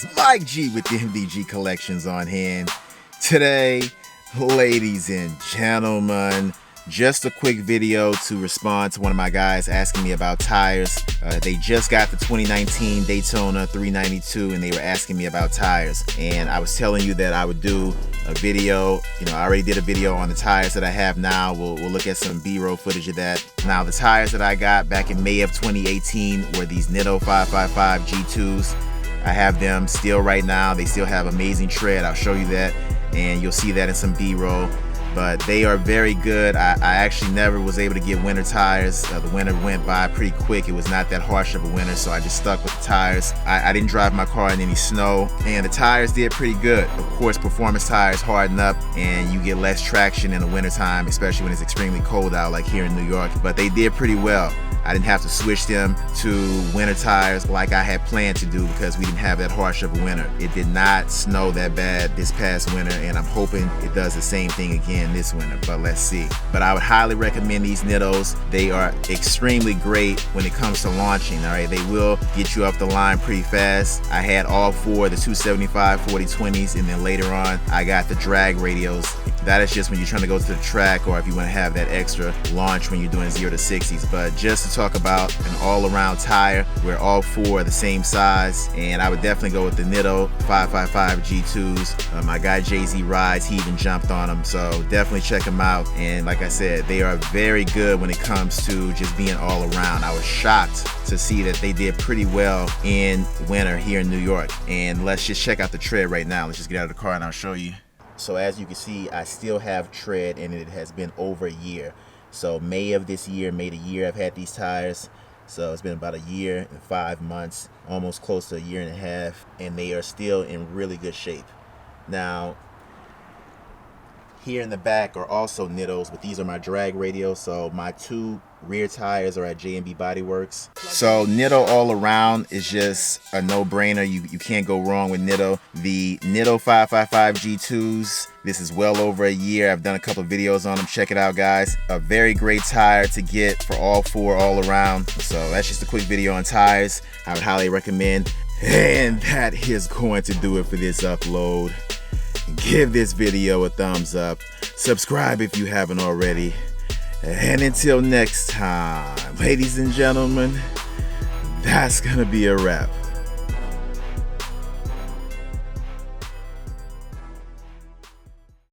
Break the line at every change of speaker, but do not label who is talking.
guys, Mike G with the MDG Collections on hand. Today, ladies and gentlemen, just a quick video to respond to one of my guys asking me about tires. They just got the 2019 Daytona 392 and they were asking me about tires. And I was telling you that I would do a video. You know, I already did a video on the tires that I have now. We'll look at some B-roll footage of that. Now, the tires that I got back in May of 2018 were these Nitto 555 G2s. I have them still right now. They still have amazing tread. I'll show you that, and you'll see that in some B-roll. But they are very good. I actually never was able to get winter tires. The winter went by pretty quick. It was not that harsh of a winter, so I just stuck with the tires. I didn't drive my car in any snow, and the tires did pretty good. Of course, performance tires harden up, and you get less traction in the wintertime, especially when it's extremely cold out like here in New York. But they did pretty well. I didn't have to switch them to winter tires like I had planned to do because we didn't have that harsh of a winter. It did not snow that bad this past winter, and I'm hoping it does the same thing again this winter, but let's see. But I would highly recommend these Nittos. They are extremely great when it comes to launching, all right? They will get you up the line pretty fast. I had all four, the 275 40/20s, and then later on, I got the drag radios. That is just when you're trying to go to the track or if you want to have that extra launch when you're doing 0 to 60s. But just to talk about an all-around tire where all four are the same size, and I would definitely go with the Nitto 555 G2s. My guy Jay-Z rides, he even jumped on them, so definitely check them out. And like I said, they are very good when it comes to just being all around. I was shocked to see that they did pretty well in winter here in New York. And let's just check out the tread right now. Let's just get out of the car and I'll show you. So as you can see, I still have tread, and it has been over a year. So May of this year made a year I've had these tires. So it's been about a year and 5 months, almost close to a year and a half, and they are still in really good shape. Now, here in the back are also Nittos, but these are my drag radios. So my two rear tires are at J&B Body Works. So Nitto all around is just a no-brainer. You can't go wrong with Nitto. The Nitto 555 G2s, this is well over a year. I've done a couple of videos on them. Check it out, guys. A very great tire to get for all four all around. So that's just a quick video on tires. I would highly recommend. And that is going to do it for this upload. Give this video a thumbs up. Subscribe if you haven't already. And until next time, ladies and gentlemen, that's gonna be a wrap.